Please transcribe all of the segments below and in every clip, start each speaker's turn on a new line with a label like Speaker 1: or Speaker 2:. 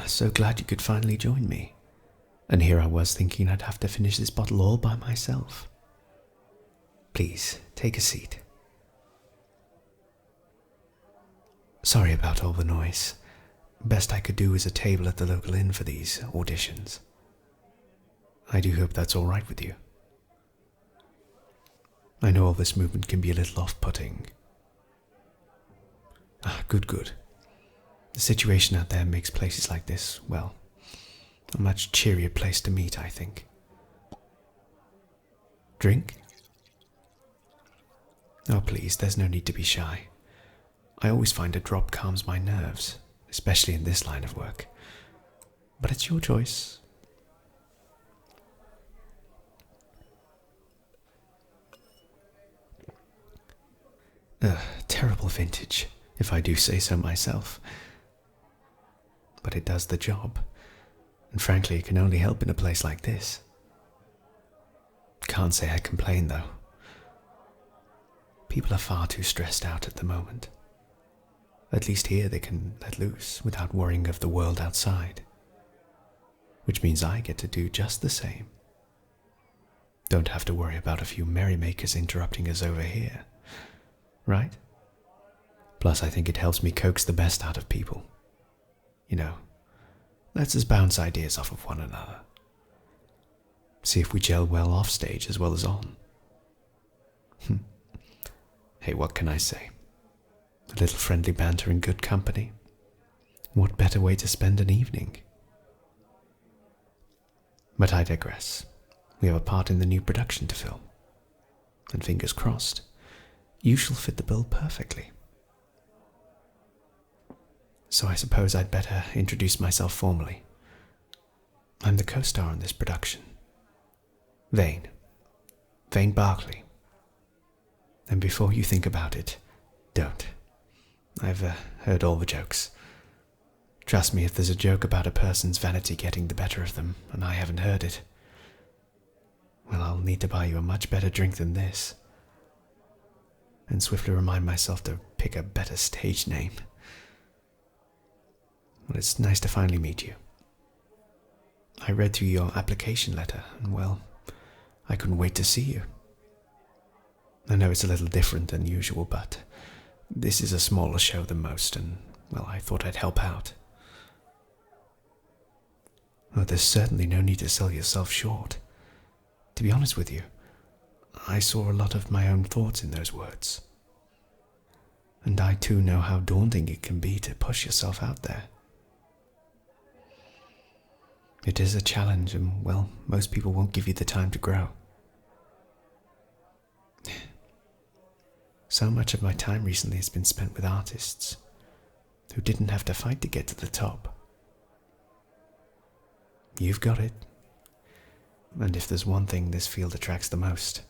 Speaker 1: So glad you could finally join me. And here I was thinking I'd have to finish this bottle all by myself. Please, take a seat. Sorry about all the noise. Best I could do is a table at the local inn for these auditions. I do hope that's all right with you. I know all this movement can be a little off-putting. Good. The situation out there makes places like this, well, a much cheerier place to meet, I think. Drink? Oh, please, there's no need to be shy. I always find a drop calms my nerves, especially in this line of work. But it's your choice. Terrible vintage, if I do say so myself. But it does the job, and frankly it can only help in a place like this. Can't say I complain though. People are far too stressed out at the moment. At least here they can let loose without worrying of the world outside. Which means I get to do just the same. Don't have to worry about a few merrymakers interrupting us over here. Right? Plus I think it helps me coax the best out of people. You know, lets us bounce ideas off of one another. See if we gel well off stage as well as on. Hey, what can I say? A little friendly banter in good company. What better way to spend an evening? But I digress. We have a part in the new production to fill. And fingers crossed, you shall fit the bill perfectly. So I suppose I'd better introduce myself formally. I'm the co-star on this production. Vane Barkley. And before you think about it, don't. I've heard all the jokes. Trust me, if there's a joke about a person's vanity getting the better of them, and I haven't heard it, well, I'll need to buy you a much better drink than this. And swiftly remind myself to pick a better stage name. Well, it's nice to finally meet you. I read through your application letter, and well, I couldn't wait to see you. I know it's a little different than usual, but this is a smaller show than most, and, well, I thought I'd help out. Well, there's certainly no need to sell yourself short. To be honest with you, I saw a lot of my own thoughts in those words. And I too know how daunting it can be to push yourself out there. It is a challenge, and, well, most people won't give you the time to grow. So much of my time recently has been spent with artists who didn't have to fight to get to the top. You've got it. And if there's one thing this field attracts the most,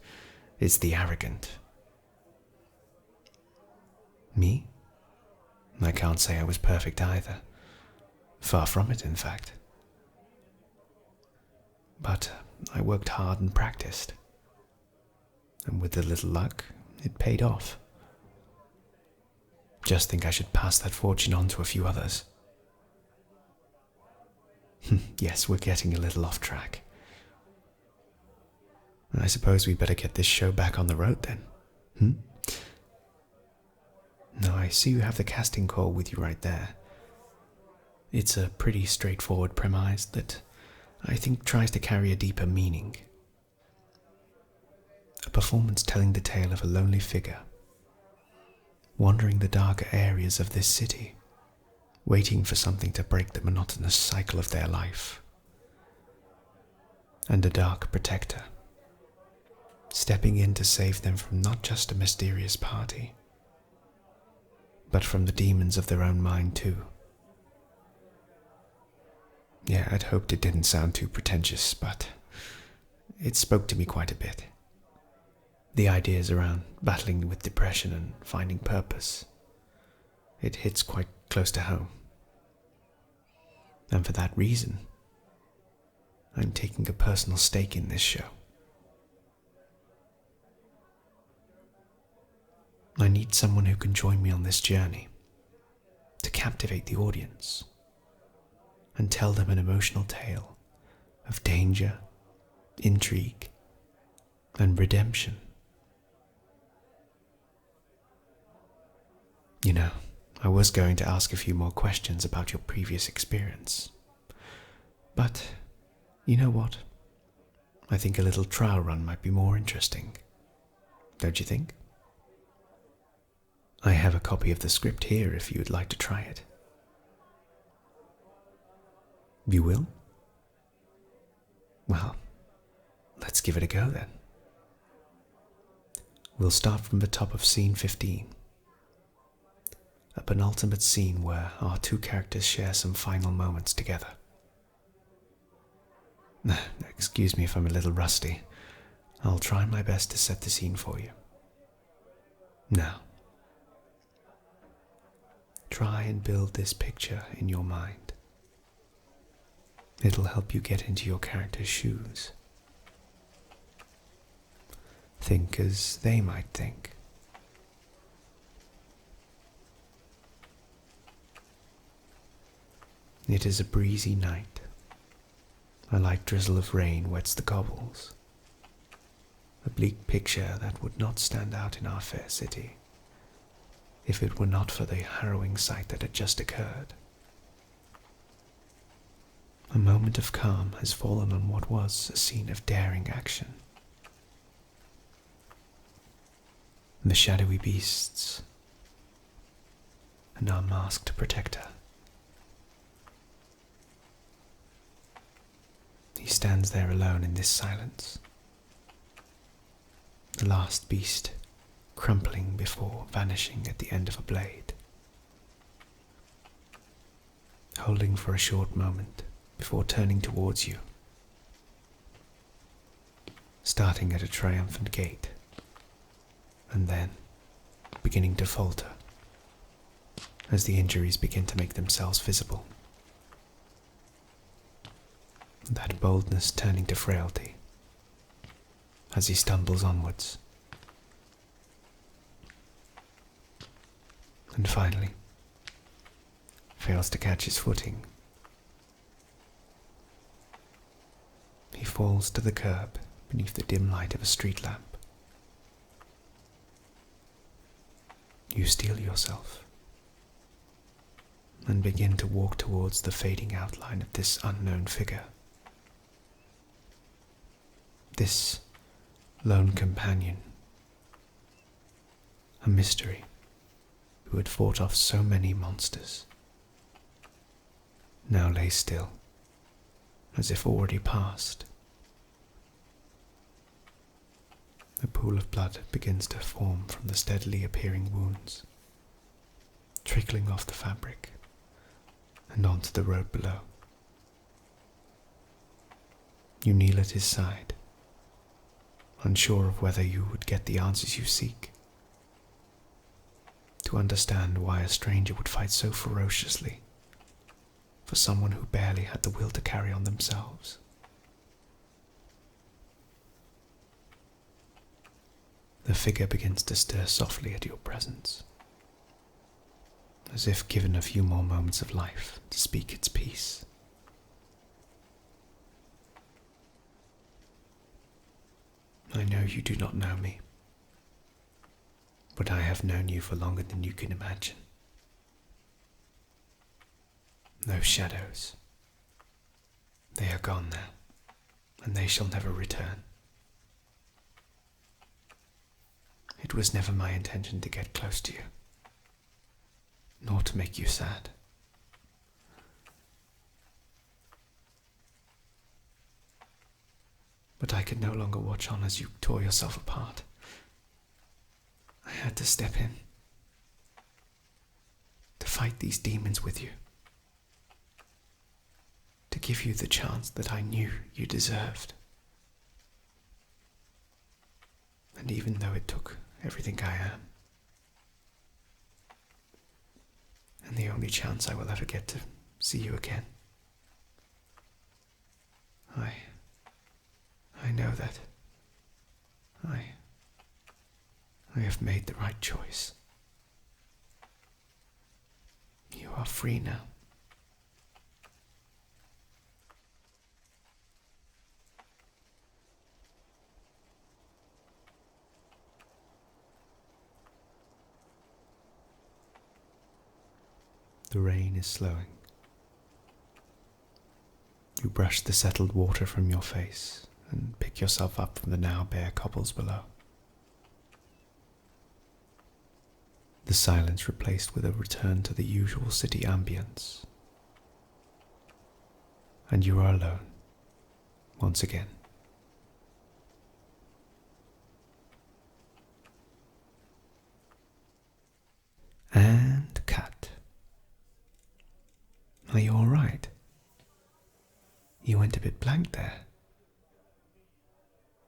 Speaker 1: it's the arrogant. Me? I can't say I was perfect either. Far from it, in fact. But I worked hard and practiced. And with a little luck, it paid off. Just think I should pass that fortune on to a few others. Yes, we're getting a little off track. I suppose we better get this show back on the road then. Now I see you have the casting call with you right there. It's a pretty straightforward premise that I think tries to carry a deeper meaning. A performance telling the tale of a lonely figure, wandering the darker areas of this city, waiting for something to break the monotonous cycle of their life. And a dark protector, stepping in to save them from not just a mysterious party, but from the demons of their own mind too. Yeah, I'd hoped it didn't sound too pretentious, but it spoke to me quite a bit. The ideas around battling with depression and finding purpose. It hits quite close to home. And for that reason, I'm taking a personal stake in this show. I need someone who can join me on this journey, to captivate the audience, and tell them an emotional tale of danger, intrigue, and redemption. You know, I was going to ask a few more questions about your previous experience. But, you know what? I think a little trial run might be more interesting. Don't you think? I have a copy of the script here if you would like to try it. You will? Well, let's give it a go then. We'll start from the top of scene 15. A penultimate scene where our two characters share some final moments together. Excuse me if I'm a little rusty. I'll try my best to set the scene for you. Now, try and build this picture in your mind. It'll help you get into your character's shoes. Think as they might think. It is a breezy night. A light drizzle of rain wets the cobbles. A bleak picture that would not stand out in our fair city if it were not for the harrowing sight that had just occurred. A moment of calm has fallen on what was a scene of daring action. The shadowy beasts and our masked protector. He stands there alone in this silence, the last beast crumpling before vanishing at the end of a blade, holding for a short moment before turning towards you, starting at a triumphant gait, and then beginning to falter as the injuries begin to make themselves visible. That boldness turning to frailty as he stumbles onwards. And finally, fails to catch his footing. He falls to the curb beneath the dim light of a street lamp. You steel yourself and begin to walk towards the fading outline of this unknown figure. This lone companion, a mystery who had fought off so many monsters, now lay still, as if already past. A pool of blood begins to form from the steadily appearing wounds, trickling off the fabric and onto the road below. You kneel at his side, unsure of whether you would get the answers you seek, to understand why a stranger would fight so ferociously for someone who barely had the will to carry on themselves. The figure begins to stir softly at your presence, as if given a few more moments of life to speak its piece. I know you do not know me, but I have known you for longer than you can imagine. Those shadows, they are gone now, and they shall never return. It was never my intention to get close to you, nor to make you sad. But I could no longer watch on as you tore yourself apart. I had to step in, to fight these demons with you, to give you the chance that I knew you deserved. And even though it took everything I am, and the only chance I will ever get to see you again, I know that I have made the right choice. You are free now. the rain is slowing. You brush the settled water from your face and pick yourself up from the now bare cobbles below. The silence replaced with a return to the usual city ambience. And you are alone, once again. And cut. Are you all right? You went a bit blank there.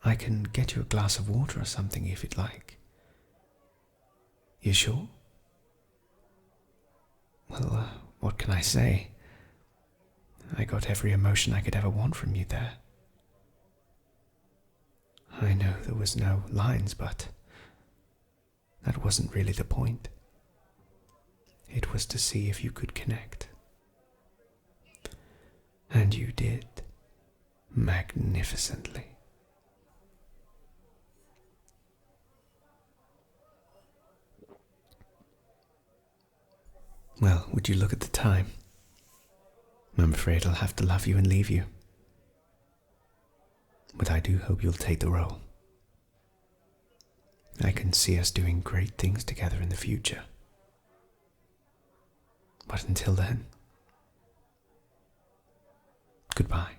Speaker 1: I can get you a glass of water or something if you'd like. You sure? Well, what can I say? I got every emotion I could ever want from you there. I know there was no lines, but that wasn't really the point. It was to see if you could connect. And you did. Magnificently. Well, would you look at the time? I'm afraid I'll have to love you and leave you. But I do hope you'll take the role. I can see us doing great things together in the future. But until then, goodbye.